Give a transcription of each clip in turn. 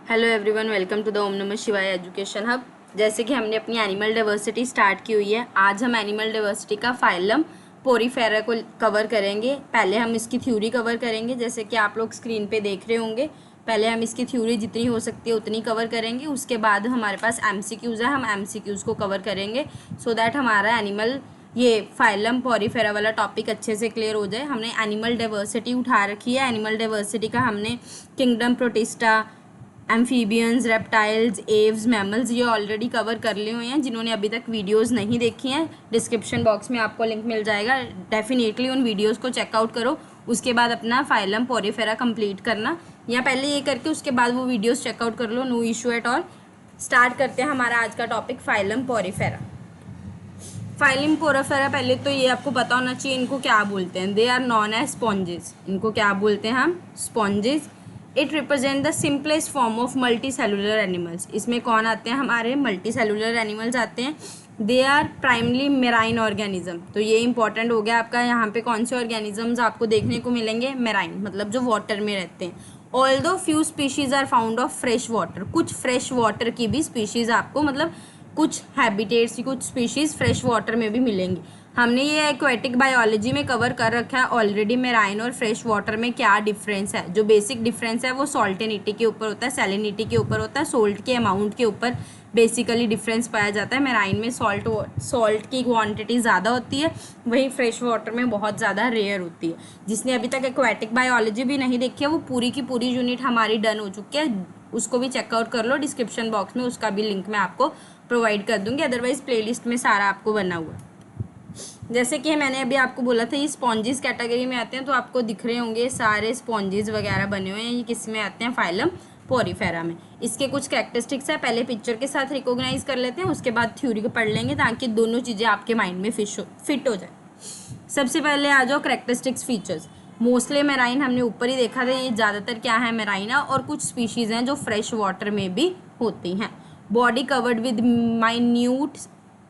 Hello everyone, welcome to the Om Namah Shivaya education hub. जैसे कि हमने अपनी एनिमल डाइवर्सिटी स्टार्ट की हुई है, आज हम एनिमल डाइवर्सिटी का फाइलम पोरीफेरा को कवर करेंगे। पहले हम इसकी थ्योरी कवर करेंगे, जैसे कि आप लोग स्क्रीन पे देख रहे होंगे। पहले हम इसकी थ्योरी जितनी हो सकती है उतनी कवर करेंगे। उसके बाद हमारे पास एमसीक्यूज़ है, हम एमसीक्यूज़ को कवर करेंगे सो दैट हमारा एनिमल ये फाइलम पोरीफेरा वाला टॉपिक अच्छे से क्लियर हो जाए। हमने एनिमल डाइवर्सिटी उठा रखी है। एनिमल डाइवर्सिटी का हमने kingdom protista, amphibians, reptiles, Aves, mammals ये ऑलरेडी कवर कर लिए हुए हैं। जिन्होंने अभी तक वीडियोस नहीं देखी हैं, डिस्क्रिप्शन बॉक्स में आपको लिंक मिल जाएगा। डेफिनेटली उन वीडियोस को चेकआउट करो। उसके बाद अपना फाइलम पोरीफेरा कंप्लीट करना, या पहले ये करके उसके बाद वो वीडियोस चेकआउट कर लो, no issue at all. Start करते हैं हमारा आज का topic phylum porifera. Phylum porifera, पहले तो ये आपको पता होना चाहिए इनको क्या बोलते हैं। They are known as sponges. इनको क्या बोलते हैं हम? Sponges. It represent the simplest form of multicellular animals. इसमें कौन आते हैं? हमारे मल्टी सेलुलर एनिमल्स आते हैं। They are primarily marine organism. तो ये इंपॉर्टेंट हो गया आपका। यहाँ पे कौन से ऑर्गेनिजम्स आपको देखने को मिलेंगे? मेराइन, मतलब जो वाटर में रहते हैं। Although few species are found of fresh water. कुछ फ्रेश वाटर की भी स्पीशीज आपको, मतलब कुछ हैबिटेट्स की कुछ स्पीशीज फ्रेश वाटर में भी मिलेंगी। हमने ये एक्वेटिक बायोलॉजी में कवर कर रखा है ऑलरेडी। मेराइन और फ्रेश वाटर में क्या डिफरेंस है? जो बेसिक डिफरेंस है वो सॉल्टिनिटी के ऊपर होता है, सैलिनिटी के ऊपर होता है, सोल्ट के अमाउंट के ऊपर बेसिकली डिफरेंस पाया जाता है। मेराइन में सॉल्ट की क्वांटिटी ज़्यादा होती है, वहीं फ्रेश वाटर में बहुत ज़्यादा रेयर होती है। जिसने अभी तक एक्वेटिक बायोलॉजी भी नहीं देखी है वो पूरी की पूरी यूनिट हमारी डन हो चुकी है, उसको भी चेकआउट कर लो। डिस्क्रिप्शन बॉक्स में उसका भी लिंक मैं आपको प्रोवाइड कर दूंगी, अदरवाइज प्लेलिस्ट में सारा आपको बना हुआ है। जैसे कि मैंने अभी आपको बोला था ये स्पॉन्जेस कैटेगरी में आते हैं, तो आपको दिख रहे होंगे सारे स्पॉन्जेस वगैरह बने हुए हैं। ये किस में आते हैं? फाइलम पोरीफेरा में। इसके कुछ कैरेक्टरिस्टिक्स है, पहले पिक्चर के साथ रिकॉग्नाइज कर लेते हैं, उसके बाद थ्योरी को पढ़ लेंगे ताकि दोनों चीज़ें आपके माइंड में फिट हो जाए। सबसे पहले आ जाओ कैरेक्टरिस्टिक्स फीचर्स। मोस्टली मेराइन हमने ऊपर ही देखा था, ये ज़्यादातर क्या है? मेराइना, और कुछ स्पीशीज़ हैं जो फ्रेश वाटर में भी होती हैं। Body covered with minute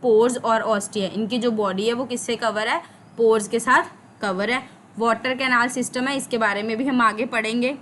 pores और ऑस्टिया। इनकी जो बॉडी है वो किससे कवर है? पोर्स के साथ कवर है। वाटर कैनाल सिस्टम है, इसके बारे में भी हम आगे पढ़ेंगे।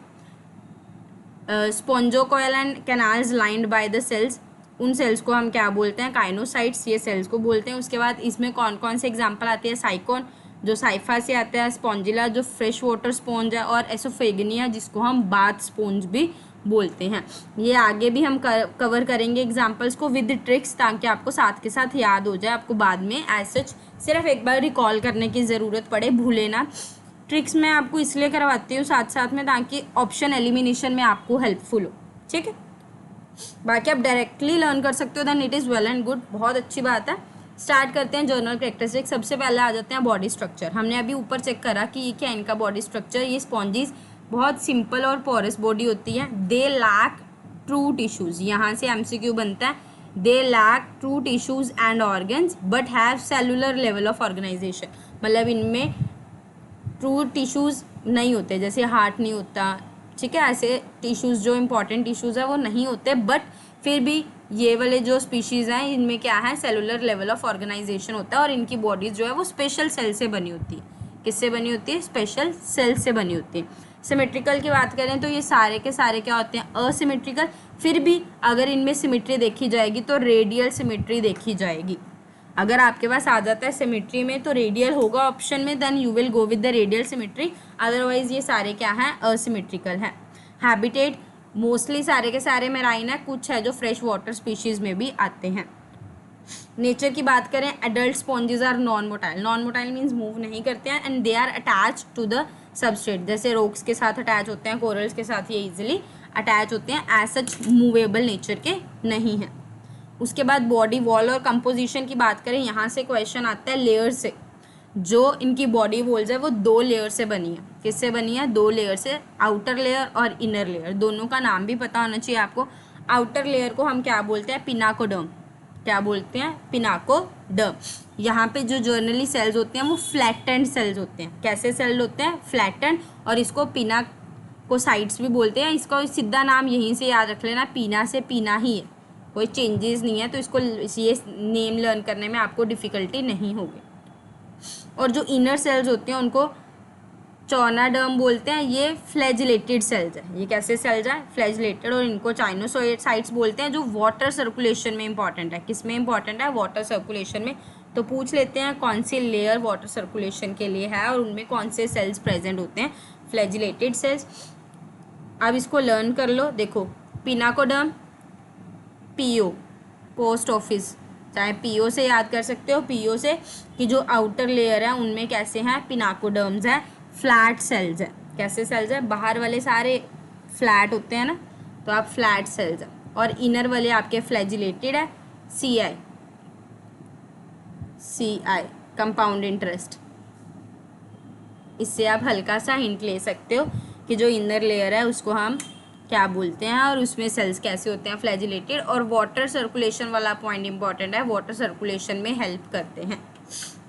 Spongocoel and canals lined by the cells. उन सेल्स को हम क्या बोलते हैं? काइनोसाइट्स, ये सेल्स को बोलते हैं। उसके बाद इसमें कौन कौन से एग्जाम्पल आते हैं? साइकोन जो साइफा से आता है, स्पॉन्जिला जो फ्रेश वाटर स्पॉन्ज है, और एसोफेगनिया जिसको हम बाथ स्पॉन्ज भी बोलते हैं। ये आगे भी हम कवर करेंगे एग्जाम्पल्स को विद ट्रिक्स, ताकि आपको साथ के साथ याद हो जाए, आपको बाद में एज सच सिर्फ एक बार रिकॉल करने की ज़रूरत पड़े, भूले ना। ट्रिक्स मैं आपको इसलिए करवाती हूँ साथ साथ में ताकि ऑप्शन एलिमिनेशन में आपको हेल्पफुल हो, ठीक है। बाकी आप डायरेक्टली लर्न कर सकते हो, then it is well and good, बहुत अच्छी बात है। स्टार्ट करते हैं जर्नल कैरेक्टरिस्टिक्स। सबसे पहले आ जाते हैं बॉडी स्ट्रक्चर। हमने अभी ऊपर चेक करा कि ये क्या है इनका बॉडी स्ट्रक्चर। ये स्पॉन्जीज बहुत सिंपल और पोरस बॉडी होती है। दे लैक ट्रू टिश्यूज, यहाँ से एमसीक्यू बनता है। They lack true tissues and organs but have cellular level of organisation. मतलब इनमें ट्रू टिश्यूज नहीं होते, जैसे हार्ट नहीं होता, ठीक है। ऐसे टिश्यूज जो इंपॉर्टेंट टिश्यूज है वो नहीं होते, बट फिर भी ये वाले जो स्पीशीज़ हैं इनमें क्या है? सेलुलर लेवल ऑफ ऑर्गेनाइजेशन होता है, और इनकी बॉडीज जो है वो स्पेशल सेल से बनी होती है। किससे बनी होती है? स्पेशल सेल से बनी होती है। सिमेट्रिकल की बात करें तो ये सारे के सारे क्या होते हैं? असिमेट्रिकल। फिर भी अगर इनमें सिमेट्री देखी जाएगी तो रेडियल सिमेट्री देखी जाएगी। अगर आपके पास आ जाता है सिमेट्री में तो रेडियल होगा ऑप्शन में, then you will go with the radial symmetry. Otherwise ये सारे क्या हैं? असिमेट्रिकल हैं। हैबिटेट मोस्टली सारे के सारे मेराइन है, कुछ है जो फ्रेश वाटर स्पीशीज में भी आते हैं। नेचर की बात करें, adult sponges are non motile. Non motile means move नहीं करते हैं, and they are attach to the substrate. जैसे रॉक्स के साथ अटैच होते हैं, कोरल्स के साथ ये इजीली अटैच होते हैं, एज सच मूवेबल नेचर के नहीं हैं। उसके बाद बॉडी वॉल और कंपोजिशन की बात करें, यहाँ से क्वेश्चन आता है लेयर से। जो इनकी बॉडी वॉल्स है वो 2 लेयर से बनी है। किससे बनी है? 2 लेयर से, आउटर लेयर और इनर लेयर। दोनों का नाम भी पता होना चाहिए आपको। आउटर लेयर को हम क्या बोलते हैं? पिनाकोडर्म। क्या बोलते हैं? पिनाकोडर्म। यहाँ पे जो जर्नली सेल्स होते हैं वो फ्लैटेंड सेल्स होते हैं। कैसे सेल होते हैं? फ्लैटेंड। और इसको पिनाकोसाइट्स भी बोलते हैं। इसका सीधा नाम यहीं से याद रख लेना, पीना से पीना ही है, कोई चेंजेस नहीं है, तो इसको ये नेम लर्न करने में आपको डिफ़िकल्टी नहीं होगी। और जो इनर सेल्स होते हैं उनको चौनाडर्म बोलते हैं, ये फ्लैजिलेटेड सेल्स है। ये कैसे सेल्स है? फ्लैजिलेटेड। और इनको चाइनोसाइट्स बोलते हैं, जो वाटर सर्कुलेशन में इंपॉर्टेंट है। किस में इंपॉर्टेंट है? वाटर सर्कुलेशन में। तो पूछ लेते हैं कौन सी लेयर वाटर सर्कुलेशन के लिए है और उनमें कौन से सेल्स प्रेजेंट होते हैं? Flagellated sales. अब इसको लर्न कर लो। देखो, पिनाकोडर्म, पीओ, पोस्ट ऑफिस, चाहे पीओ से याद कर सकते हो, पीओ से, कि जो आउटर लेयर है उनमें कैसे हैं? पिनाकोडर्म्स है, फ्लैट सेल्स है। कैसे सेल्स है? बाहर वाले सारे फ्लैट होते हैं ना, तो आप फ्लैट सेल्स है। और इनर वाले आपके फ्लैजिलेटेड है, सीआई, सीआई कंपाउंड इंटरेस्ट। इससे आप हल्का सा हिंट ले सकते हो कि जो इनर लेयर है उसको हम क्या बोलते हैं और उसमें सेल्स कैसे होते हैं? फ्लैजिलेटेड। और वाटर सर्कुलेशन वाला पॉइंट इंपॉर्टेंट है, वाटर सर्कुलेशन में हेल्प करते हैं।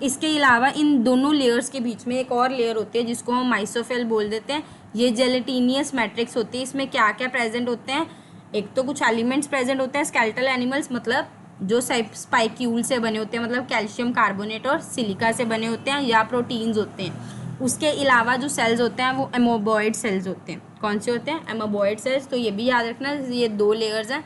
इसके अलावा इन दोनों लेयर्स के बीच में एक और लेयर होती है जिसको हम माइसोफिल बोल देते हैं। ये जेलेटिनियस मैट्रिक्स होती है। इसमें क्या क्या प्रेजेंट होते हैं? एक तो कुछ एलिमेंट्स प्रेजेंट होते हैं, स्केलेटल एनिमल्स, मतलब जो स्पाइक्यूल से बने होते हैं, मतलब कैल्शियम कार्बोनेट और सिलिका से बने होते हैं, या प्रोटीन्स होते हैं। उसके अलावा जो सेल्स होते हैं वो एमोबॉइड सेल्स होते हैं। कौन से होते हैं? Amoeboid cells. तो ये भी याद रखना, ये दो लेयर्स हैं,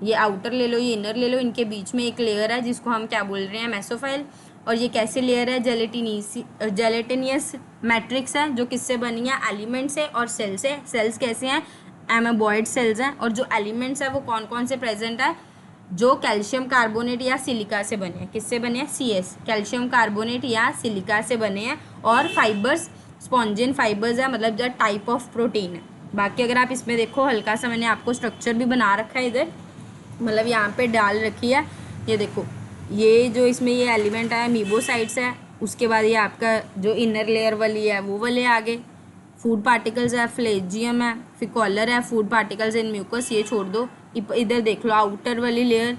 ये आउटर ले लो, ये इनर ले लो, इनके बीच में एक लेयर है जिसको हम क्या बोल रहे हैं? मेसोफाइल। और ये कैसे लेयर है? जेलेटिनियस मैट्रिक्स है, जो किससे बनी है? एलिमेंट से और सेल से। सेल्स कैसे हैं? एमोबॉइड सेल्स हैं। और जो एलिमेंट्स है वो कौन कौन से प्रेजेंट है? जो कैल्शियम कार्बोनेट या सिलिका से बने हैं। किससे बने हैं? CS, कैल्शियम कार्बोनेट या सिलिका से बने हैं। और फाइबर्स स्पॉन्जिन फाइबर्स है, मतलब जो टाइप ऑफ प्रोटीन है। बाकी अगर आप इसमें देखो, हल्का सा मैंने आपको स्ट्रक्चर भी बना रखा है इधर, मतलब यहाँ पे डाल रखी है। ये देखो, ये जो इसमें ये एलिमेंट है मीबोसाइट्स है। उसके बाद ये आपका जो इनर लेयर वाली है वो वाले आगे फूड पार्टिकल्स है, फ्लेजियम है, फिर कॉलर है, फूड पार्टिकल्स इन म्यूकस, ये छोड़ दो। इधर देख लो आउटर वाली लेयर।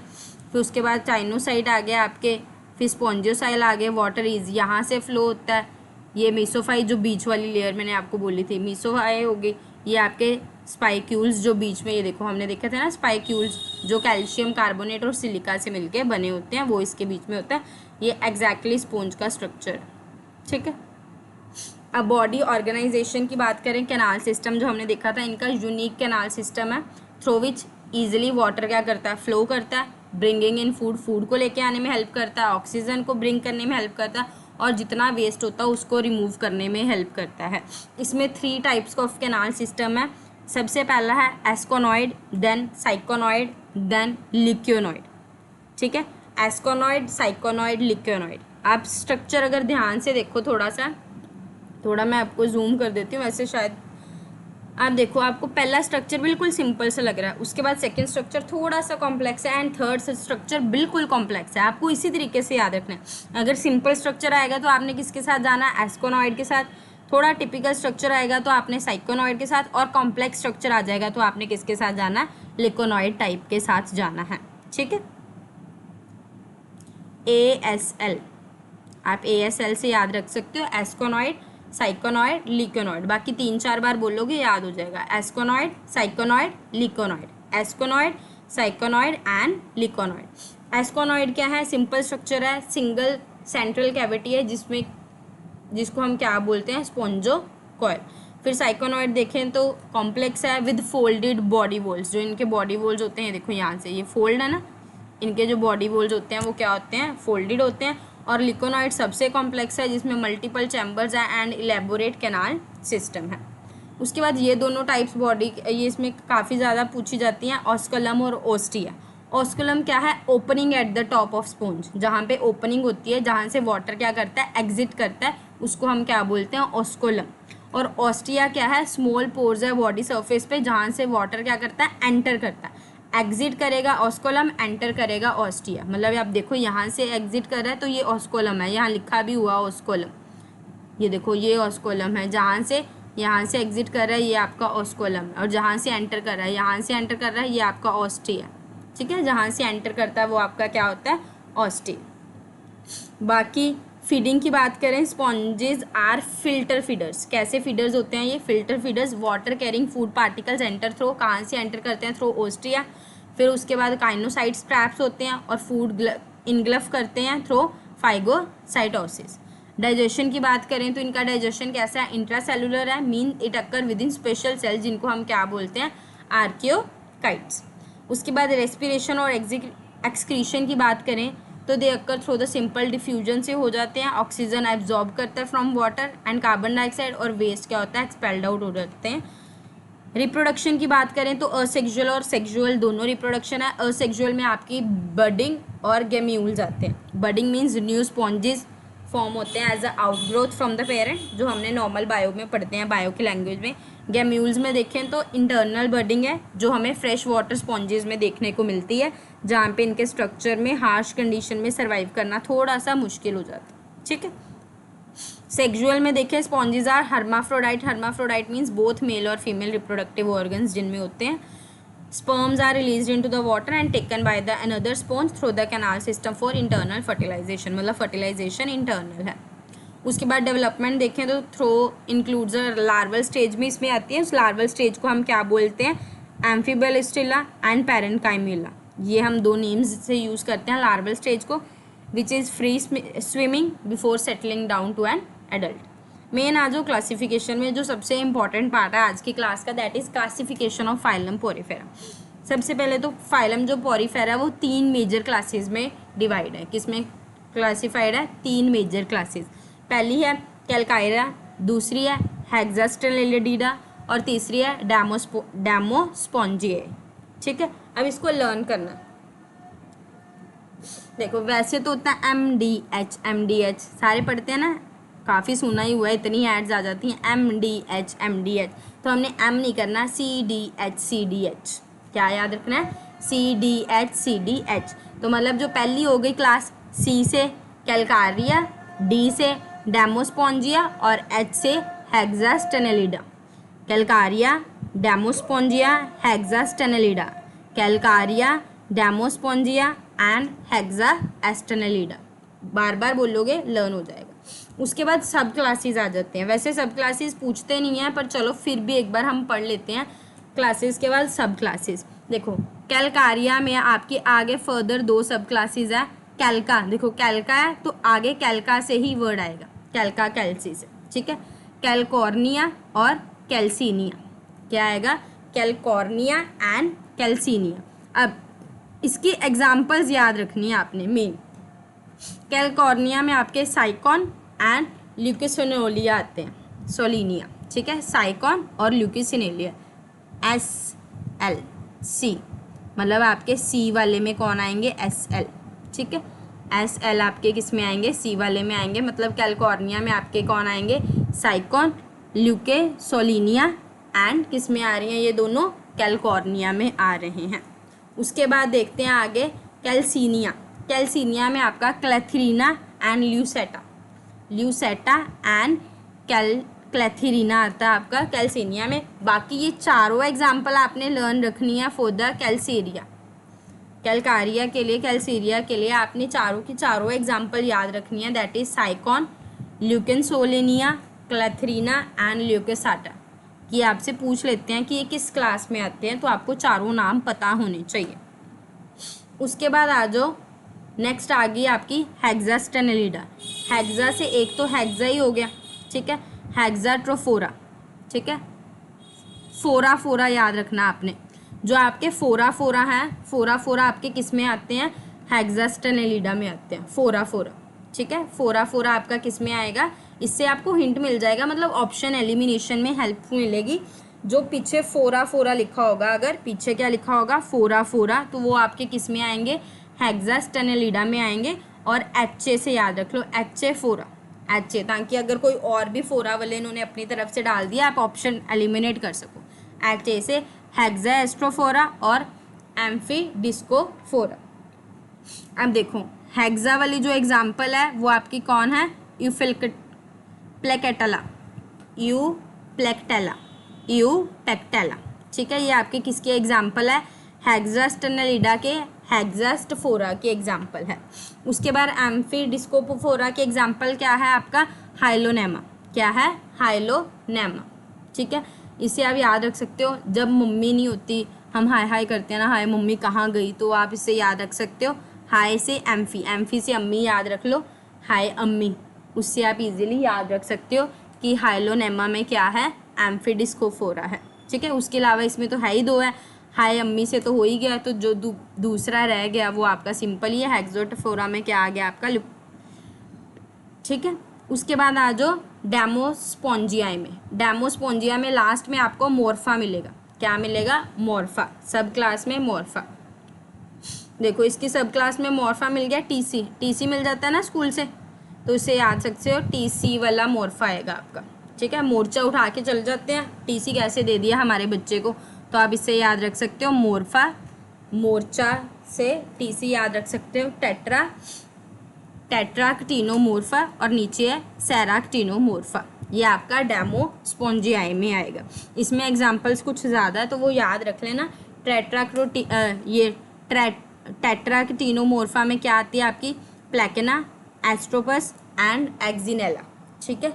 फिर उसके बाद चाइनोसाइट आ गया आपके, फिर स्पॉन्जियोसाइल आ गए, वाटर इज यहाँ से फ्लो होता है। ये मीसोफाई जो बीच वाली लेयर मैंने आपको बोली थी, मीसोफाई होगी। ये आपके स्पाइक्यूल्स जो बीच में, ये देखो हमने देखा था ना, स्पाइक्यूल्स जो कैल्शियम कार्बोनेट और सिलिका से मिलके बने होते हैं, वो इसके बीच में होता है। ये एग्जैक्टली स्पॉन्ज का स्ट्रक्चर, ठीक है। अब बॉडी ऑर्गेनाइजेशन की बात करें, कैनाल सिस्टम जो हमने देखा था, इनका यूनिक कैनाल सिस्टम है, थ्रू विच ईजिली वाटर क्या करता है? फ्लो करता है। ब्रिंगिंग इन फूड, फूड को लेके आने में हेल्प करता है, ऑक्सीजन को ब्रिंग करने में हेल्प करता है, और जितना वेस्ट होता है उसको रिमूव करने में हेल्प करता है। इसमें 3 टाइप्स ऑफ कैनाल सिस्टम है। सबसे पहला है एस्कोनॉइड, देन साइकोनॉइड, देन लिक्योनॉइड, ठीक है। एस्कोनॉइड, साइकोनॉइड, लिक्योनॉइड। आप स्ट्रक्चर अगर ध्यान से देखो, थोड़ा मैं आपको जूम कर देती हूँ, वैसे शायद आप देखो, आपको पहला स्ट्रक्चर बिल्कुल सिंपल सा लग रहा है, उसके बाद सेकंड स्ट्रक्चर थोड़ा सा कॉम्प्लेक्स है, एंड थर्ड स्ट्रक्चर बिल्कुल कॉम्प्लेक्स है। आपको इसी तरीके से याद रखना है। अगर सिंपल स्ट्रक्चर आएगा तो आपने किसके साथ जाना है? एस्कोनॉइड के साथ। थोड़ा टिपिकल स्ट्रक्चर आएगा तो आपने साइकोनॉइड के साथ, और कॉम्प्लेक्स स्ट्रक्चर आ जाएगा तो आपने किसके साथ जाना है? लिकोनॉइड टाइप के साथ जाना है, ठीक है। ASL, आप ASL से याद रख सकते हो, एस्कोनॉइड, साइकोनॉइड, लिकोनॉइड। बाकी 3-4 बार बोलोगे याद हो जाएगा। एस्कोनॉइड, साइकोनॉइड, लिकोनॉइड, एस्कोनॉइड, साइकोनॉइड एंड लिकोनॉइड। एस्कोनॉइड क्या है? सिंपल स्ट्रक्चर है, सिंगल सेंट्रल कैविटी है, जिसको हम क्या बोलते हैं? स्पोंजोकॉइल। फिर साइकोनॉइड देखें तो कॉम्प्लेक्स है विद फोल्डेड बॉडी वॉल्स। जो इनके बॉडी वॉल्स होते हैं, देखो यहाँ से ये फोल्ड है ना, इनके जो बॉडी वॉल्स होते हैं वो क्या होते हैं? फोल्डेड होते हैं। और लिकोनॉइड सबसे कॉम्प्लेक्स है, जिसमें मल्टीपल चैम्बर्स है एंड इलेबोरेट कैनाल सिस्टम है। उसके बाद ये दोनों टाइप्स बॉडी, ये इसमें काफ़ी ज़्यादा पूछी जाती हैं, ऑस्कुलम और ओस्टिया। ऑस्कुलम क्या है? Opening at the top of sponge, जहाँ पे ओपनिंग होती है, जहाँ से वाटर क्या करता है? एग्जिट करता है, उसको हम क्या बोलते हैं? ऑस्कुलम। और ऑस्टिया क्या है? स्मॉल पोर्स है बॉडी सरफेस पे, जहाँ से वाटर क्या करता है? एंटर करता है। एग्जिट करेगा ऑस्कुलम, एंटर करेगा ऑस्टिया। मतलब आप देखो, यहाँ से एग्जिट कर रहा है तो ये ऑस्कुलम है, यहाँ लिखा भी हुआ ऑस्कुलम। ये देखो, ये ऑस्कुलम है, यहाँ से एग्जिट कर रहा है ये आपका ऑस्कुलम है, और जहाँ से एंटर कर रहा है, यहाँ से एंटर कर रहा है ये आपका ऑस्टिया, ठीक है। जहाँ से एंटर करता है वो आपका क्या होता है? ऑस्टिया। बाकी फीडिंग की बात करें, स्पॉन्जेस आर फिल्टर फीडर्स। कैसे फीडर्स होते हैं ये? Filter feeders, water carrying food particles enter through, कहाँ से एंटर करते हैं? Through ostia. फिर उसके बाद काइनोसाइट्स ट्रैप्स होते हैं और फूड इनग्लफ करते हैं थ्रू फाइगोसाइटोसिस। डाइजेशन की बात करें तो इनका डाइजेशन कैसा है, इंट्रासेलुलर है, mean it occur with in special cell जिनको हम क्या बोलते हैं, आर्कियोकाइट्स। उसके बाद रेस्पिरेशन और एक्सक्रीशन की बात करें तो they occur through the simple diffusion से हो जाते हैं। ऑक्सीजन एब्जॉर्ब करता है from water and carbon dioxide, और वेस्ट क्या होता है, एक्सपेल्ड आउट हो जाते हैं। रिप्रोडक्शन की बात करें तो असेक्सुअल और सेक्सुअल दोनों रिप्रोडक्शन है। असेक्सुअल में आपकी बडिंग और गेम्यूल्स आते हैं। Budding means new sponges form होते हैं as a outgrowth from the parent, जो हमने नॉर्मल बायो में पढ़ते हैं, बायो की लैंग्वेज में। गेम्यूल्स में देखें तो इंटरनल बडिंग है जो हमें फ्रेश वाटर स्पॉन्जेस में देखने को मिलती है, जहाँ पे इनके स्ट्रक्चर में हार्श कंडीशन में सर्वाइव करना थोड़ा सा मुश्किल हो जाता है, ठीक है। सेक्सुअल में देखें sponges are hermaphrodite. Hermaphrodite means both male और फीमेल रिप्रोडक्टिव ऑर्गन्स जिनमें होते हैं। Sperms are released into the water and taken by the another sponge through the canal system for internal fertilisation, मतलब फर्टिलाइजेशन इंटरनल है। उसके बाद development देखें तो थ्रू इंक्लूड्स लार्वल स्टेज में इसमें आती है। उस लार्वल स्टेज को हम क्या बोलते हैं, एम्फीबेलिस्टिला एंड पैरेन्काइमिला। ये हम दो नेम्स से यूज़ करते हैं लार्वल स्टेज को, which is free swimming before settling down to an adult. Main आज जो क्लासिफिकेशन में जो सबसे इंपॉर्टेंट पार्ट है आज की क्लास का, that is classification of phylum Porifera. सबसे पहले तो फाइलम जो पोरीफेरा वो 3 मेजर क्लासेस में डिवाइड है। किसमें क्लासिफाइड है, 3 मेजर क्लासेस। पहली है कैल्कायरा, दूसरी है हेक्सास्टेनेलिडा और तीसरी है डेमोस्पोंजिए, ठीक है। अब इसको लर्न करना, देखो वैसे तो होता है MDH सारे पढ़ते हैं ना, काफ़ी सुना ही हुआ है, इतनी एड्स आ जाती हैं MDH, तो हमने M नहीं करना, CDH। क्या याद रखना है, CDH। तो मतलब जो पहली हो गई क्लास, C से कैल्कारिया, D से डेमोस्पोंजिया और H से हेक्सास्टेनेलिडा। कैल्कारिया, डेमोस्पोंजिया, हेक्सास्टेनेलिडा, कैल्कारिया, डेमोस्पोंजिया एंड हेक्सास्टेनेलिडा। बार बार बोलोगे लर्न हो जाएगा। उसके बाद सब क्लासेस आ जाते हैं। वैसे सब क्लासेस पूछते नहीं हैं, पर चलो फिर भी एक बार हम पढ़ लेते हैं। क्लासेस के बाद सब क्लासेस देखो, कैल्कारिया में आपके आगे फर्दर 2 सब क्लासेस है। कैल्का, देखो कैल्का है तो आगे कैल्का से ही वर्ड आएगा, कैल्का कैल्सी से, ठीक है। कैल्कोर्निया और कैल्सीनिया, क्या आएगा, कैल्कोर्निया एंड कैल्सीनिया। अब इसकी एग्जाम्पल्स याद रखनी है आपने। मेन कैल्कोर्निया में आपके साइकॉन एंड ल्यूकेसिनोलिया आते हैं, सोलिनिया, ठीक है। साइकॉन और ल्यूकेसिनेलिया, SLC, मतलब आपके C वाले में कौन आएंगे, SL, ठीक है। SL आपके किस में आएंगे, C वाले में आएंगे। मतलब कैल्कोर्निया में आपके कौन आएंगे, साइकॉन, ल्यूकेसोलिनिया एंड किस में आ रही हैं, ये दोनों कैल्कोर्निया में आ रहे हैं। उसके बाद देखते हैं आगे कैल्सीनिया। कैल्सीनिया में आपका क्लेथरीना एंड ल्यूसेटा एंड क्लेथरीना आता है आपका कैल्सीनिया में। बाकी ये चारों एग्जाम्पल आपने लर्न रखनी है फॉर द कैल्सेरिया। कैल्कारिया के लिए, कैल्सीरिया के लिए आपने चारों की चारों एग्जाम्पल याद रखनी है, दैट इज साइकॉन, ल्यूकेनसोलिनिया, क्लेथरीना एंड ल्यूकेसाटा। ये आपसे पूछ लेते हैं कि ये किस क्लास में आते हैं, तो आपको चारों नाम पता होने चाहिए। उसके बाद आ जाओ, नेक्स्ट आ गई आपकी हेक्सास्टेनेलिडा। हेक्सा से एक तो हेक्सा ही हो गया, ठीक है, हेक्साट्रोफोरा, ठीक है। फोरा याद रखना आपने। जो आपके फोरा हैं, फोरा आपके किस में आते हैं, हेक्सास्टेनेलिडा में आते हैं, फोरा, ठीक है। फोरा आपका किस में आएगा, इससे आपको हिंट मिल जाएगा, मतलब ऑप्शन एलिमिनेशन में हेल्प मिलेगी। जो पीछे फोरा लिखा होगा, अगर पीछे क्या लिखा होगा, फोरा, तो वो आपके किस में आएंगे, हेक्सास्टेनेलिडा में आएंगे। और HA से याद रख लो, HA फोरा, HA, ताकि अगर कोई और भी फोरा वाले इन्होंने अपनी तरफ से डाल दिया, आप ऑप्शन एलिमिनेट कर सको। HA से हेक्सास्ट्रोफोरा और एम्फीडिस्कोफोरा। अब देखो हेक्सा वाली जो एग्जाम्पल है वो आपकी कौन है, यूपेक्टेला, ठीक है। ये आपके किसके एग्जाम्पल है, हेक्सास्टेनेलिडा के, हेक्सास्टफोरा की एग्जाम्पल है। उसके बाद एम्फीडिस्कोफोरा के एग्जाम्पल क्या है आपका, हाइलोनेमा, क्या है, हाइलोनेमा, ठीक है। इसे आप याद रख सकते हो, जब मम्मी नहीं होती हम हाय करते हैं ना, हाय मम्मी कहाँ गई, तो आप इसे याद रख सकते हो। हाय से एम्फी से अम्मी याद रख लो, हाय अम्मी, उससे आप इजीली याद रख सकते हो कि हाइलोनेमा में क्या है, एम्फिडिस्कोफोरा है। ठीक है, उसके अलावा इसमें तो है ही 2 है, हाई अम्मी से तो हो ही गया, तो जो दूसरा रह गया वो आपका सिंपल ही है, हेक्सोटोफोरा में क्या आ गया आपका ठीक है। उसके बाद आ जाओ डेमोस्पोंजिया में। डेमोस्पोंजिया में लास्ट में आपको मोर्फा मिलेगा। क्या मिलेगा? मोर्फा। सब क्लास में मोर्फा। देखो इसकी सब क्लास में मोर्फा मिल गया, टीसी। टीसी मिल जाता है ना स्कूल से, तो इसे याद सकते हो, टीसी वाला मोर्फा आएगा आपका। ठीक है, मोर्चा उठा के चल जाते हैं, टीसी कैसे दे दिया हमारे बच्चे को, तो आप इसे याद रख सकते हो मोर्फा। मोर्चा से टीसी याद रख सकते हो, टेट्रा, टेट्राक्टिनोमोर्फा, और नीचे है सेराक्टिनोमोर्फा। ये आपका डेमोस्पोंजियाई में आएगा। इसमें एग्जाम्पल्स कुछ ज़्यादा है तो वो याद रख लेना। ये टेट्राक्टिनोमोर्फा में क्या आती है आपकी? प्लेकेना, एस्ट्रोपस एंड एक्जिनेला। ठीक है,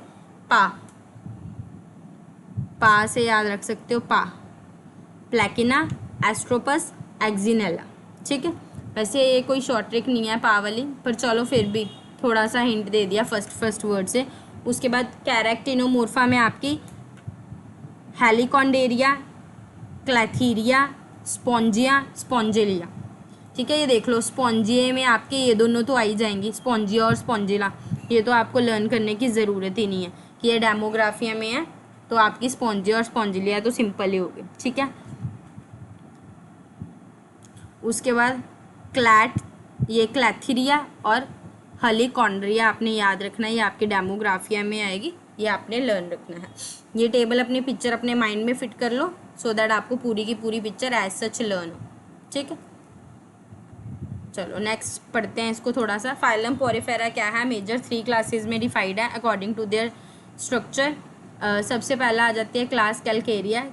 पा से याद रख सकते हो, पा, प्लेकेना, एस्ट्रोपस, एक्जिनेला। ठीक है, वैसे ये कोई शॉर्ट ट्रिक नहीं है पा वाली, पर चलो फिर भी थोड़ा सा हिंट दे दिया फर्स्ट वर्ड से। उसके बाद कैरेक्टिनोमोर्फा में आपकी हेलिकॉन्डेरिया, क्लैथीरिया, स्पॉन्जिया, स्पॉन्जिलिया। ठीक है, ये देख लो, स्पॉन्जिए में आपके ये दोनों तो आ ही जाएंगी, स्पॉन्जिया और स्पॉन्जिला। ये तो आपको लर्न करने की ज़रूरत ही नहीं है कि ये डेमोग्राफिया में है, तो आपकी स्पॉन्जिया और स्पॉन्जिलिया तो सिंपल ही होगी। ठीक है, उसके बाद ये क्लैथीरिया और हेलिकॉन्ड्रिया आपने याद रखना है, ये आपके डेमोग्राफिया में आएगी, ये आपने लर्न रखना है। ये टेबल अपनी पिक्चर अपने माइंड में फिट कर लो, सो दैट आपको पूरी की पूरी पिक्चर एज सच लर्न हो। ठीक है, चलो नेक्स्ट पढ़ते हैं इसको थोड़ा सा। फाइलम पोरिफेरा क्या है? मेजर 3 क्लासेस में डिवाइड है अकॉर्डिंग टू देयर स्ट्रक्चर। सबसे पहला आ जाती है क्लास कैलकेरिया।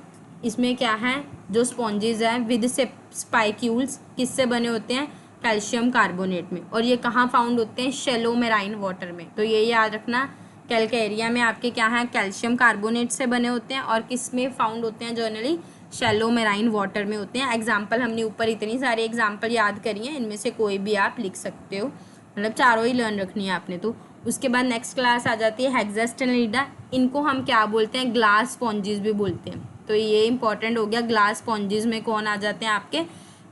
इसमें क्या है? जो स्पॉन्जेस हैं विद स्पाइक्यूल्स, किससे बने होते हैं? कैल्शियम कार्बोनेट में। और ये कहाँ फाउंड होते हैं? शेलो मेराइन वाटर में। तो ये याद रखना, कैलकेरिया में आपके क्या है? कैल्शियम कार्बोनेट से बने होते हैं। और किस में फाउंड होते हैं? जनरली शैलो मेराइन वाटर में होते हैं। एग्जाम्पल हमने ऊपर इतनी सारी एग्जाम्पल याद करी हैं, इनमें से कोई भी आप लिख सकते हो, मतलब चारों ही लर्न रखनी है आपने। तो उसके बाद नेक्स्ट क्लास आ जाती है हेक्सास्टेनिलिडा। इनको हम क्या बोलते हैं? ग्लास स्पॉन्जेस भी बोलते हैं। तो ये इंपॉर्टेंट हो गया। ग्लास स्पॉन्जेस में कौन आ जाते हैं आपके?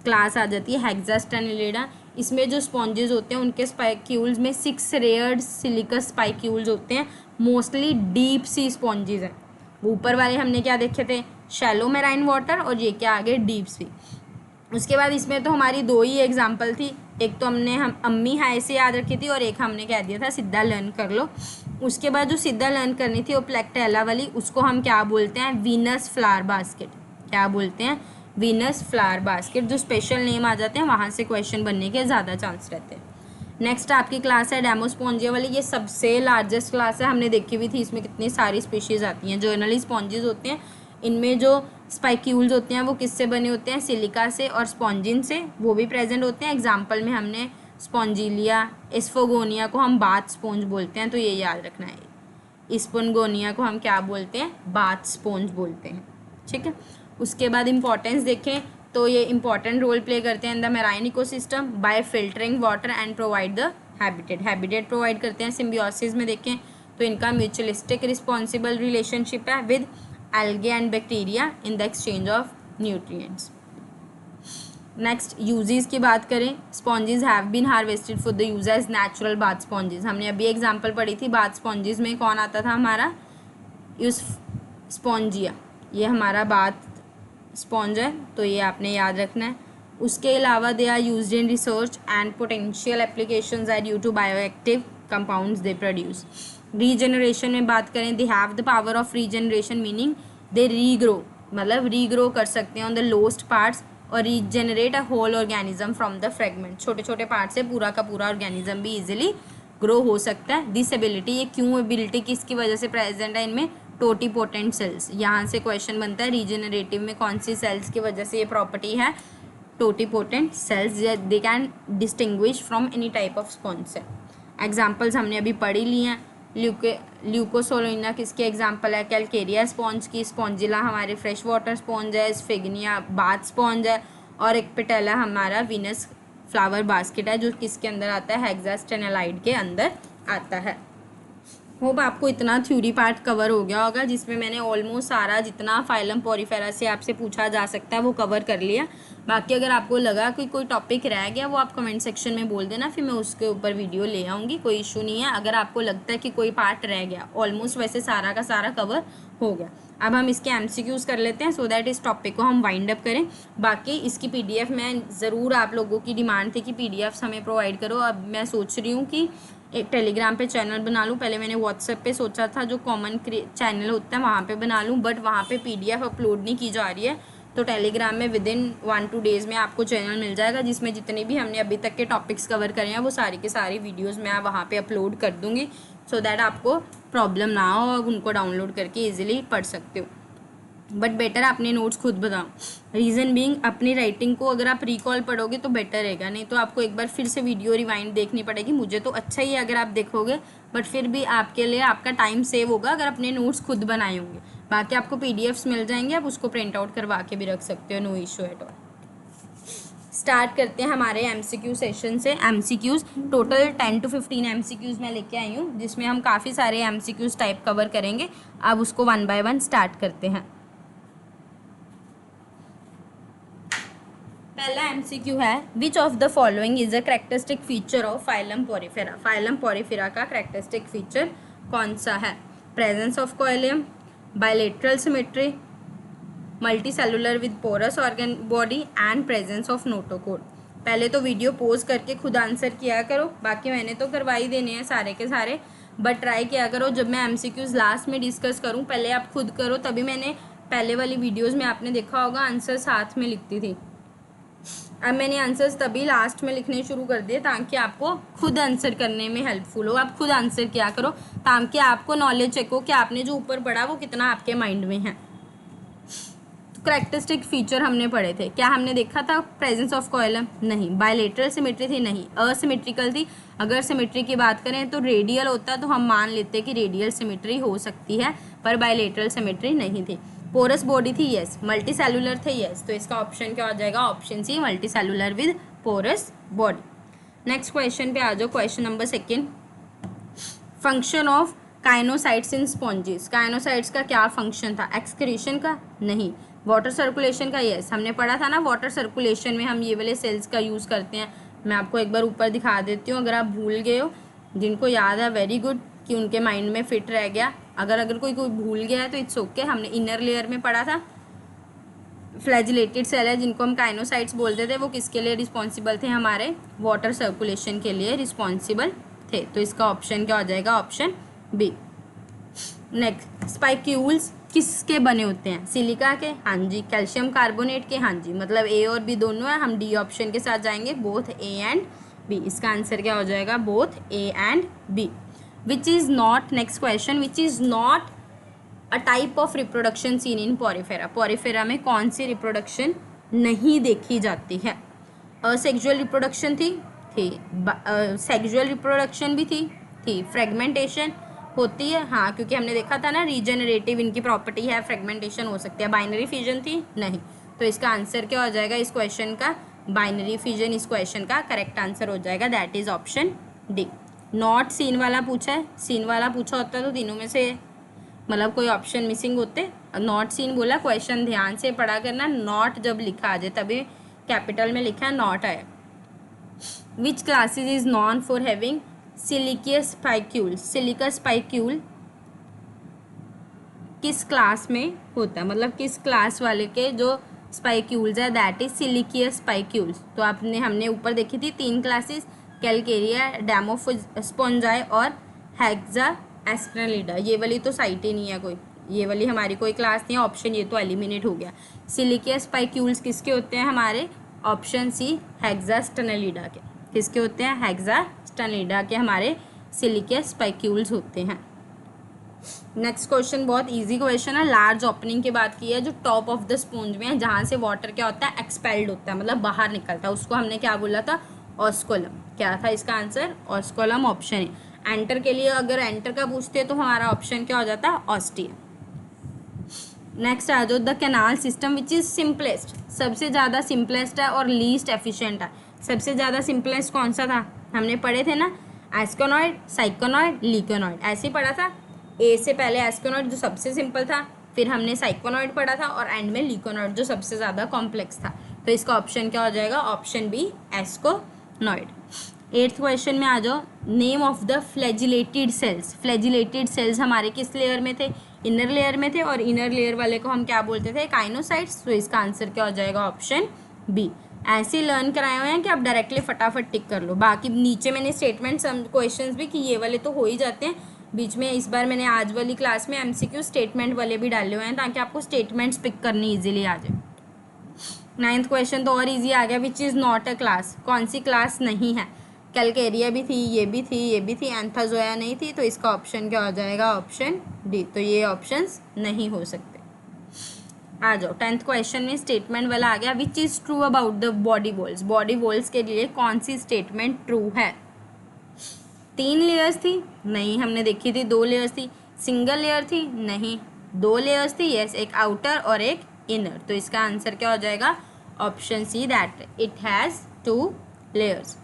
क्लास आ जाती है हेक्सास्टेनिलिडा। इसमें जो स्पॉन्जेस होते हैं उनके स्पाइक्यूल्स में 6 रेयर्ड सिलिकस स्पाइक्यूल्स होते हैं। मोस्टली डीप सी स्पॉन्जेस हैं। ऊपर वाले हमने क्या देखे थे? शैलो मेराइन वाटर, और ये क्या आगे? Deep sea. उसके बाद इसमें तो हमारी 2 ही एग्जाम्पल थी, एक तो हम अम्मी हाई से याद रखी थी, और एक हमने कह दिया था सीधा लर्न कर लो। उसके बाद जो सीधा लर्न करनी थी वो प्लेक्टेला वाली, उसको हम क्या बोलते हैं? Venus flower basket. क्या बोलते हैं? Venus flower basket. जो स्पेशल नेम आ जाते हैं वहाँ से क्वेश्चन बनने के ज़्यादा चांस रहते हैं। नेक्स्ट आपकी क्लास है डेमोस्पोंजिया वाली। ये सबसे लार्जेस्ट क्लास है, हमने देखी हुई थी। इसमें कितनी सारी स्पीशीज़ आती हैं। जर्नली स्पॉन्जेस होते हैं, इनमें जो स्पाइक्यूल्स होते हैं वो किससे बने होते हैं? सिलिका से और स्पॉन्जिन से, वो भी प्रेजेंट होते हैं। एग्जाम्पल में हमने स्पॉन्जिलिया, एस्फोगोनिया को हम बाथ स्पॉन्ज बोलते हैं, तो ये याद रखना है। स्पॉन्गोनिया को हम क्या बोलते हैं? बाथ स्पॉन्ज बोलते हैं। ठीक है, उसके बाद इंपॉर्टेंस देखें तो ये इंपॉर्टेंट रोल प्ले करते हैं in the marine ecosystem by filtering water and provide the habitat provide करते हैं। सिम्बियोसिस में देखें तो इनका म्यूचुअलिस्टिक रिस्पॉन्सिबल रिलेशनशिप है with algae and bacteria in the exchange of nutrients. Next uses की बात करें, sponges have been harvested for the use as natural bath sponges. हमने अभी एग्जांपल पढ़ी थी बाथ स्पॉन्जेस में, कौन आता था हमारा? Use Spongia. ये हमारा बाथ स्पॉन्ज है, तो ये आपने याद रखना है। उसके अलावा they are used in research and potential applications are due to bioactive compounds they produce. Regeneration में बात करें, they have the power of regeneration, meaning they regrow, मतलब रीग्रो कर सकते हैं ऑन द लोस्ट पार्ट्स, और regenerate a whole organism from the fragment. छोटे छोटे पार्ट से पूरा का पूरा ऑर्गेनिज्म भी इजीली ग्रो हो सकता है। दिस एबिलिटी, ये क्यों एबिलिटी किसकी वजह से प्रेजेंट है इनमें? Totipotent cells. यहाँ से क्वेश्चन बनता है रीजनरेटिव में कौन सी सेल्स की वजह से ये प्रॉपर्टी है? Totipotent cells. They can distinguish from any type of sponge से। एग्जाम्पल्स हमने अभी पढ़ ही लिए हैं। ल्यूकोसोलिना किसके एग्जाम्पल है? कैलकेरिया स्पॉन्ज की। स्पॉन्जिला हमारे फ्रेश वाटर स्पॉन्ज है। स्फिग्निया बाथ स्पॉन्ज है। और एक पेटेला हमारा वीनस फ्लावर बास्केट है, जो किसके अंदर आता है? हेक्सास्टेनालाइड के अंदर आता है। होप आपको इतना थ्योरी पार्ट कवर हो गया होगा, जिसमें मैंने ऑलमोस्ट सारा जितना फाइलम पोरिफेरा से आपसे पूछा जा सकता है वो कवर कर लिया। बाकी अगर आपको लगा कि कोई टॉपिक रह गया वो आप कमेंट सेक्शन में बोल देना, फिर मैं उसके ऊपर वीडियो ले आऊँगी, कोई इशू नहीं है। अगर आपको लगता है कि कोई पार्ट रह गया, ऑलमोस्ट वैसे सारा का सारा कवर हो गया। अब हम इसके MCQs कर लेते हैं, सो दैट इस टॉपिक को हम वाइंड अप करें। बाकी इसकी PDF मैं ज़रूर, आप लोगों की डिमांड थी कि PDFs हमें प्रोवाइड करो। अब मैं सोच रही हूँ कि एक टेलीग्राम पे चैनल बना लूँ। पहले मैंने व्हाट्सएप पे सोचा था, जो कॉमन चैनल होता है वहाँ पे बना लूँ, बट वहाँ पे PDF अपलोड नहीं की जा रही है। तो टेलीग्राम में विदिन 1-2 डेज़ में आपको चैनल मिल जाएगा, जिसमें जितने भी हमने अभी तक के टॉपिक्स कवर करे हैं वो सारी के सारी वीडियोज़ मैं वहाँ पे अपलोड कर दूँगी, सो दैट आपको प्रॉब्लम ना हो और उनको डाउनलोड करके ईजिली पढ़ सकते हो। बट बेटर अपने नोट्स खुद बताओ। रीज़न बीइंग, अपनी राइटिंग को अगर आप रिकॉल पढ़ोगे तो बेटर रहेगा, नहीं तो आपको एक बार फिर से वीडियो रिवाइंड देखनी पड़ेगी। मुझे तो अच्छा ही है अगर आप देखोगे, बट फिर भी आपके लिए आपका टाइम सेव होगा अगर अपने नोट्स खुद बनाए होंगे। बाकी आपको PDFs मिल जाएंगे, आप उसको प्रिंट आउट करवा के भी रख सकते हो, no issue at all. Start करते हैं हमारे MCQ सेशन से। MCQs टोटल 10 to 15 MCQs मैं लेके आई हूँ, जिसमें हम काफ़ी सारे MCQs टाइप कवर करेंगे। अब उसको 1 by 1 स्टार्ट करते हैं। पहला MCQ है, which of the following is a characteristic feature of phylum porifera. Phylum porifera का करेक्टरिस्टिक फीचर कौन सा है? Presence of coelom, bilateral symmetry, multi cellular with porous organ body and presence of notochord. पहले तो video pose करके खुद answer किया करो, बाकी मैंने तो करवा ही देने हैं सारे के सारे, बट ट्राई किया करो जब मैं MCQs लास्ट में डिस्कस करूं पहले आप खुद करो। तभी मैंने पहले वाली वीडियोस में आपने देखा होगा आंसर साथ में लिखती थी, अब मैंने आंसर्स तभी लास्ट में लिखने शुरू कर दिए ताकि आपको खुद आंसर करने में हेल्पफुल हो। आप खुद आंसर किया करो ताकि आपको नॉलेज चेक हो कि आपने जो ऊपर पढ़ा वो कितना आपके माइंड में है। तो करेक्टरिस्टिक फीचर हमने पढ़े थे, क्या हमने देखा था प्रेजेंस ऑफ कोइलम? नहीं। बायलेटरल सिमेट्री थी? नहीं। असिमेट्रिकल थी? अगर सिमेट्री की बात करें तो रेडियल होता तो हम मान लेते कि रेडियल सिमेट्री हो सकती है, पर बायलेटरल सिमेट्री नहीं थी। पोरस बॉडी थी? यस। मल्टी सेलुलर थे? यस। तो इसका ऑप्शन क्या हो जाएगा? Option C, multi cellular with porous body. Next question पे आ जाओ, question number 2। Function of choanocytes in sponges. Choanocytes का क्या फंक्शन था? एक्सक्रीशन का? नहीं। वाटर सर्कुलेशन का? यस। हमने पढ़ा था ना वाटर सर्कुलेशन में हम ये वाले सेल्स का यूज़ करते हैं। मैं आपको एक बार ऊपर दिखा देती हूँ, अगर आप भूल गए हो, जिनको याद है वेरी गुड कि उनके माइंड में फिट रह गया। अगर कोई भूल गया है तो इट्स ओके। हमने इनर लेयर में पढ़ा था फ्लैजिलेटेड सेल है जिनको हम काइनोसाइट्स बोलते थे, वो किसके लिए रिस्पॉन्सिबल थे? हमारे वाटर सर्कुलेशन के लिए रिस्पॉन्सिबल थे। तो इसका ऑप्शन क्या हो जाएगा? Option B. नेक्स्ट, स्पाइक्यूल्स किसके बने होते हैं? सिलिका के? हाँ जी। कैल्शियम कार्बोनेट के? हाँ जी। मतलब ए और बी दोनों है, हम डी ऑप्शन के साथ जाएंगे, बोथ ए एंड बी। इसका आंसर क्या हो जाएगा? Both A and B. Which is not, next question, which is not a type of reproduction seen in porifera. Porifera में कौन सी रिप्रोडक्शन नहीं देखी जाती है? असेक्सुअल रिप्रोडक्शन थी? सेक्सुअल रिप्रोडक्शन भी थी। फ्रेगमेंटेशन होती है? हाँ, क्योंकि हमने देखा था ना रीजेनरेटिव इनकी प्रॉपर्टी है, फ्रेगमेंटेशन हो सकती है। बाइनरी फिजन थी? नहीं। तो इसका आंसर क्या हो जाएगा इस क्वेश्चन का? बाइनरी फिजन इस क्वेश्चन का करेक्ट आंसर हो जाएगा, that is option D. Not seen वाला पूछा है, सीन वाला पूछा होता तो तीनों में से मतलब कोई ऑप्शन मिसिंग होते। नॉट सीन बोला, क्वेश्चन ध्यान से पढ़ा करना, नॉट जब लिखा आ जाए तभी कैपिटल में लिखा है, नॉट आया। Which classes is known for having siliceous spicule. Siliceous spicule किस क्लास में होता है, मतलब किस क्लास वाले के जो स्पाइक्यूल्स है, दैट इज सिलिकियस स्पाइक्यूल्स। तो हमने ऊपर देखी थी 3 क्लासेस, कैलकेरिया, डेमोस्पोंजाई और हेक्सा एस्ट्रेलिडा। ये वाली तो साइट ही नहीं है कोई, ये वाली हमारी कोई क्लास नहीं है, ऑप्शन ये तो एलिमिनेट हो गया। सिलिकियस स्पाइक्यूल्स किसके होते हैं हमारे? ऑप्शन सी, हेक्सा स्टेनेलिडा के। किसके होते हैं? हेक्सा स्टेनेलिडा के हमारे सिलिकियस स्पाइक्यूल्स होते हैं। नेक्स्ट क्वेश्चन बहुत इजी क्वेश्चन है। लार्ज ओपनिंग की बात की है जो टॉप ऑफ द स्पॉन्ज में है, जहाँ से वाटर क्या होता है? एक्सपेल्ड होता है, मतलब बाहर निकलता है, उसको हमने क्या बोला था? ऑस्कोलम। क्या था इसका आंसर? ऑस्कोलम ऑप्शन है। एंटर के लिए अगर एंटर का पूछते हैं तो हमारा ऑप्शन क्या हो जाता है? ऑस्टिया। नेक्स्ट आ जाओ, the canal system which is simplest. सबसे ज़्यादा सिंपलेस्ट है और लीस्ट एफिशिएंट है। सबसे ज़्यादा सिंपलेस्ट कौन सा था? हमने पढ़े थे ना, एस्कोनॉइड, साइकोनॉइड, लिकोनॉइड, ऐसे ही पढ़ा था। ए से पहले एस्कोनॉइड जो सबसे सिंपल था, फिर हमने साइकोनॉइड पढ़ा था और एंड में लिकोनॉइड जो सबसे ज़्यादा कॉम्प्लेक्स था। तो इसका ऑप्शन क्या हो जाएगा? Option B, एस्कोनॉइड। 8th क्वेश्चन में आ जाओ। Name of the flagellated sales. Flagellated sales हमारे किस लेयर में थे? इनर लेयर में थे, और इनर लेयर वाले को हम क्या बोलते थे? काइनोसाइट्स। तो इसका आंसर क्या हो जाएगा? Option B. ऐसे लर्न कराए हुए हैं कि आप डायरेक्टली फटाफट टिक कर लो। बाकी नीचे मैंने स्टेटमेंट क्वेश्चंस भी कि ये वाले तो हो ही जाते हैं, बीच में इस बार मैंने आज वाली क्लास में एमसीक्यू स्टेटमेंट वाले भी डाले हुए हैं ताकि आपको स्टेटमेंट्स पिक करनी इजीली आ जाए। 9th क्वेश्चन तो और इजी आ गया। विच इज़ नॉट अ क्लास। कौन सी क्लास नहीं है? कैलकेरिया भी थी, ये भी थी, ये भी थी, एंथाजोया नहीं थी। तो इसका ऑप्शन क्या हो जाएगा? Option D. तो ये ऑप्शंस नहीं हो सकते। आ जाओ 10th क्वेश्चन में स्टेटमेंट वाला आ गया। Which is true about the body walls. Body walls के लिए कौन सी स्टेटमेंट ट्रू है? 3 लेयर्स थी? नहीं, हमने देखी थी 2 लेयर्स थी। सिंगल लेयर थी? नहीं, 2 लेयर्स थी। यस, एक आउटर और एक इनर। तो इसका आंसर क्या हो जाएगा? Option C, that it has 2 layers.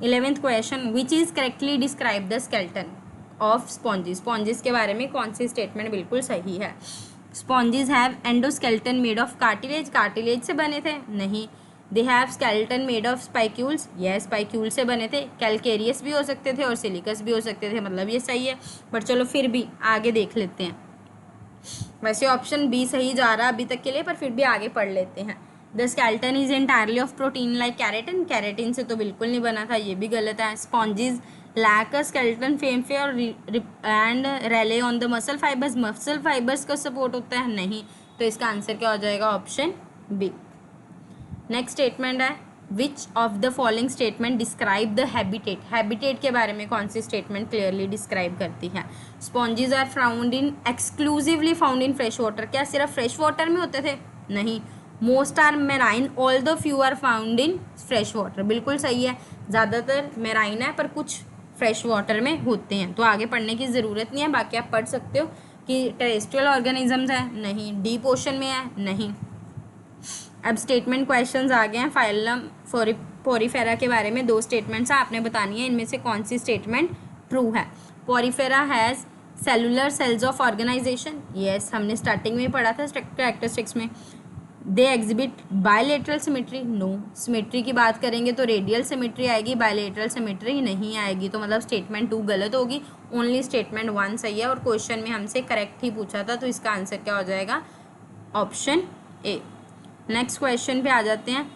11th question. Which is correctly describe the skeleton of sponges. Sponges के बारे में कौन सी स्टेटमेंट बिल्कुल सही है? Sponges have endoskeleton made of cartilage. Cartilage से बने थे? नहीं। They have skeleton made of spicules. Yes, spicule से बने थे। कैलकेरियस भी हो सकते थे और सिलिकस भी हो सकते थे, मतलब ये सही है। पर चलो फिर भी आगे देख लेते हैं। वैसे ऑप्शन बी सही जा रहा है अभी तक के लिए, पर फिर भी आगे पढ़ लेते हैं। The skeleton is entirely of protein like keratin. Keratin से तो बिल्कुल नहीं बना था, ये भी गलत है। स्पॉन्जेस लैक अ स्केलेटन फेमफे और and Rayleigh on the muscle fibres. Muscle fibres का सपोर्ट होता है? नहीं। तो इसका आंसर क्या हो जाएगा? Option B. नेक्स्ट स्टेटमेंट है। Which of the following statement describe the habitat. Habitat के बारे में कौन सी स्टेटमेंट क्लियरली डिस्क्राइब करती है? Sponges are found in exclusively found in fresh water. क्या सिर्फ फ्रेश वाटर में होते थे? नहीं। Most are marine all the few are found in fresh water. बिल्कुल सही है, ज़्यादातर मेराइन है पर कुछ फ्रेश वाटर में होते हैं। तो आगे पढ़ने की ज़रूरत नहीं है, बाकी आप पढ़ सकते हो कि टेरेस्ट्रियल ऑर्गेनिजम्स है? नहीं। डीप ओशन में है? नहीं। अब स्टेटमेंट क्वेश्चंस आ गए हैं। फाइलम पोरीफेरा के बारे में 2 स्टेटमेंट्स आपने बतानी है, इनमें से कौन सी स्टेटमेंट ट्रू है? Porifera has cellular cells of organisation. Yes, हमने स्टार्टिंग में पढ़ा था कैरेक्टरिस्टिक्स में। They exhibit bilateral symmetry. No. Symmetry की बात करेंगे तो रेडियल सिमेट्री आएगी, बायलेटरल सिमेट्री नहीं आएगी। तो मतलब स्टेटमेंट 2 गलत होगी, ओनली स्टेटमेंट 1 सही है। और क्वेश्चन में हमसे करेक्ट ही पूछा था, तो इसका आंसर क्या हो जाएगा? Option A. नेक्स्ट क्वेश्चन पे आ जाते हैं।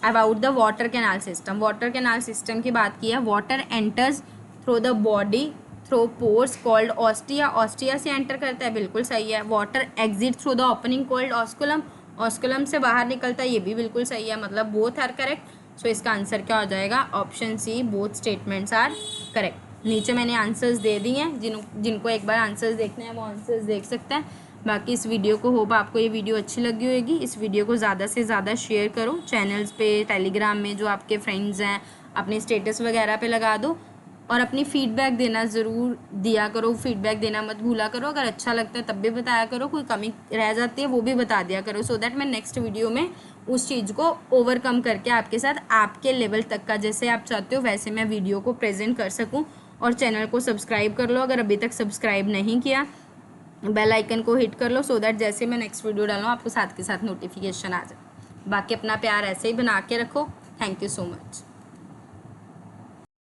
About the water canal system. Water canal system की बात की है। Water enters through the body through pores called ostia. Ostia से एंटर करता है? बिल्कुल सही है। Water exit through the opening called osculum. Osculum से बाहर निकलता है, ये भी बिल्कुल सही है, मतलब बोथ आर करेक्ट। सो इसका आंसर क्या हो जाएगा? Option C, both statements are correct. नीचे मैंने आंसर्स दे दिए हैं, जिनको एक बार आंसर्स देखने हैं वो आंसर्स देख सकते हैं। बाकी इस वीडियो को होप आपको ये वीडियो अच्छी लगी होगी। इस वीडियो को ज़्यादा से ज़्यादा शेयर करो चैनल्स पे, टेलीग्राम में जो आपके फ्रेंड्स हैं, अपने स्टेटस वगैरह पे लगा दो। और अपनी फीडबैक देना ज़रूर दिया करो, फीडबैक देना मत भूला करो। अगर अच्छा लगता है तब भी बताया करो, कोई कमी रह जाती है वो भी बता दिया करो, सो दैट मैं नेक्स्ट वीडियो में उस चीज़ को ओवरकम करके आपके साथ आपके लेवल तक का जैसे आप चाहते हो वैसे मैं वीडियो को प्रेजेंट कर सकूँ। और चैनल को सब्सक्राइब कर लो अगर अभी तक सब्सक्राइब नहीं किया, बेल आइकन को हिट कर लो, सो दैट जैसे मैं नेक्स्ट वीडियो डालूँ आपको साथ के साथ नोटिफिकेशन आ जाए। बाकी अपना प्यार ऐसे ही बना के रखो। Thank you so much.